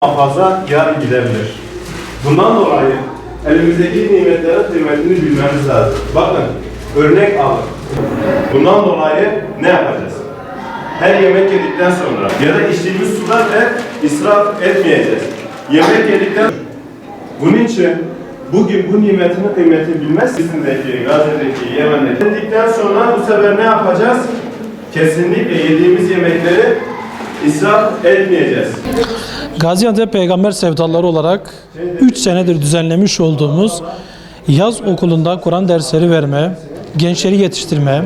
fazla yarın gidebilir. Bundan dolayı elimizdeki nimetlerin kıymetini bilmemiz lazım. Bakın, örnek alın. Bundan dolayı ne yapacağız? Her yemek yedikten sonra ya da içtiğimiz sudan da israf etmeyeceğiz. Yemek yedikten bunun için bugün bu nimetin kıymetini bilmez. Filistin'deki, Gazze'deki, Yemen'deki yedikten sonra bu sefer ne yapacağız? Kesinlikle yediğimiz yemekleri israf etmeyeceğiz. Gaziantep Peygamber Sevdaları olarak 3 senedir düzenlemiş olduğumuz yaz okulunda Kur'an dersleri verme, gençleri yetiştirme,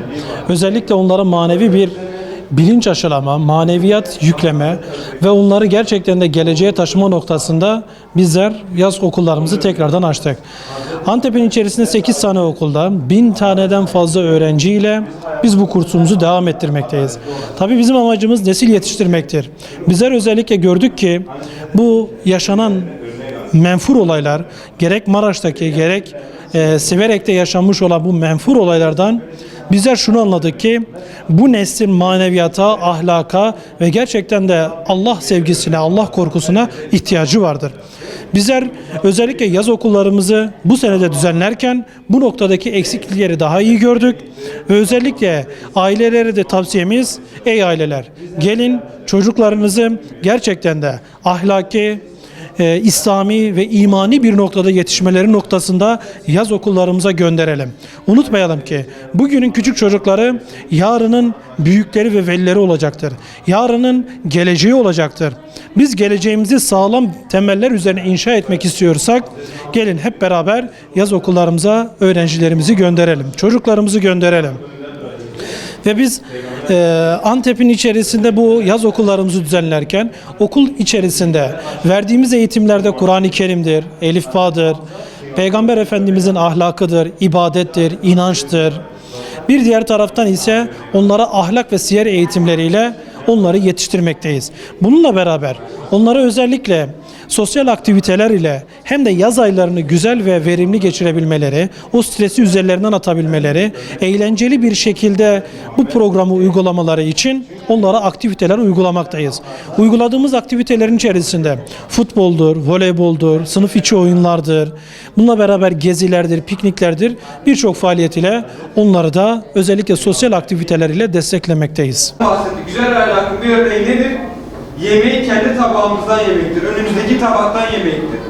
özellikle onlara manevi bir bilinç aşılama, maneviyat yükleme ve onları gerçekten de geleceğe taşıma noktasında bizler yaz okullarımızı tekrardan açtık. Antep'in içerisinde 8 tane okulda 1000 taneden fazla öğrenciyle biz bu kursumuzu devam ettirmekteyiz. Tabii bizim amacımız nesil yetiştirmektir. Bizler özellikle gördük ki bu yaşanan menfur olaylar, gerek Maraş'taki gerek Siverek'te yaşanmış olan bu menfur olaylardan bizler şunu anladık ki bu neslin maneviyata, ahlaka ve gerçekten de Allah sevgisine, Allah korkusuna ihtiyacı vardır. Bizler özellikle yaz okullarımızı bu senede düzenlerken bu noktadaki eksiklikleri daha iyi gördük ve özellikle ailelere de tavsiyemiz, ey aileler gelin çocuklarınızı gerçekten de ahlaki, İslami ve imani bir noktada yetişmeleri noktasında yaz okullarımıza gönderelim. Unutmayalım ki bugünün küçük çocukları yarının büyükleri ve velileri olacaktır. Yarının geleceği olacaktır. Biz geleceğimizi sağlam temeller üzerine inşa etmek istiyorsak gelin hep beraber yaz okullarımıza öğrencilerimizi gönderelim. Çocuklarımızı gönderelim. Ve biz Antep'in içerisinde bu yaz okullarımızı düzenlerken okul içerisinde verdiğimiz eğitimlerde Kur'an-ı Kerim'dir, Elif Ba'dır, Peygamber Efendimizin ahlakıdır, ibadettir, inançtır. Bir diğer taraftan ise onlara ahlak ve siyer eğitimleriyle onları yetiştirmekteyiz. Bununla beraber onlara özellikle sosyal aktiviteler ile hem de yaz aylarını güzel ve verimli geçirebilmeleri, o stresi üzerlerinden atabilmeleri, eğlenceli bir şekilde bu programı uygulamaları için onlara aktiviteler uygulamaktayız. Uyguladığımız aktivitelerin içerisinde futboldur, voleyboldur, sınıf içi oyunlardır, bununla beraber gezilerdir, pikniklerdir, birçok faaliyet ile onları da özellikle sosyal aktiviteler ile desteklemekteyiz. Güzel ahlakın bir örneği nedir? Yemeği kendi tabağımızdan yemektir. Önümüzdeki tabaktan yemektir.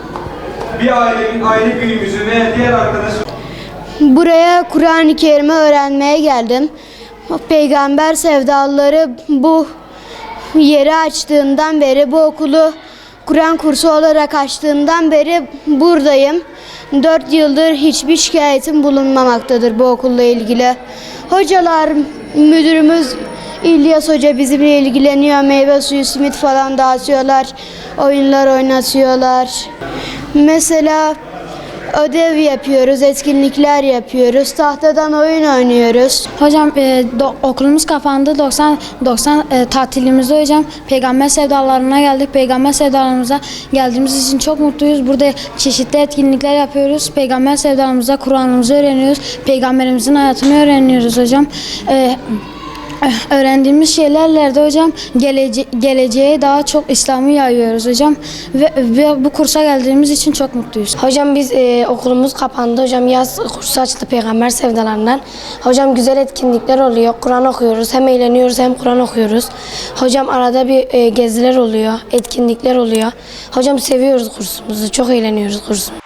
Bir ailenin aile büyüğümüzü ve diğer arkadaşı... Buraya Kur'an-ı Kerim'i öğrenmeye geldim. Peygamber Sevdalıları bu yeri açtığından beri, bu okulu Kur'an kursu olarak açtığından beri buradayım. 4 yıldır hiçbir şikayetim bulunmamaktadır bu okulla ilgili. Hocalar, müdürümüz İlyas Hoca bizimle ilgileniyor. Meyve suyu, simit falan dağıtıyorlar. Oyunlar oynatıyorlar. Mesela ödev yapıyoruz, etkinlikler yapıyoruz. Tahtadan oyun oynuyoruz. Hocam okulumuz kapandı. 90 tatilimizde hocam Peygamber Sevdalarına geldik. Peygamber Sevdalarımıza geldiğimiz için çok mutluyuz. Burada çeşitli etkinlikler yapıyoruz. Peygamber Sevdalarımıza Kur'an'ımızı öğreniyoruz. Peygamberimizin hayatını öğreniyoruz hocam. Öğrendiğimiz şeylerle de hocam geleceğe daha çok İslam'ı yayıyoruz hocam ve bu kursa geldiğimiz için çok mutluyuz. Hocam biz okulumuz kapandı. Hocam yaz kursu açtı Peygamber Sevdalarından. Hocam güzel etkinlikler oluyor. Kur'an okuyoruz. Hem eğleniyoruz hem Kur'an okuyoruz. Hocam arada bir geziler oluyor, etkinlikler oluyor. Hocam seviyoruz kursumuzu. Çok eğleniyoruz kursumuzu.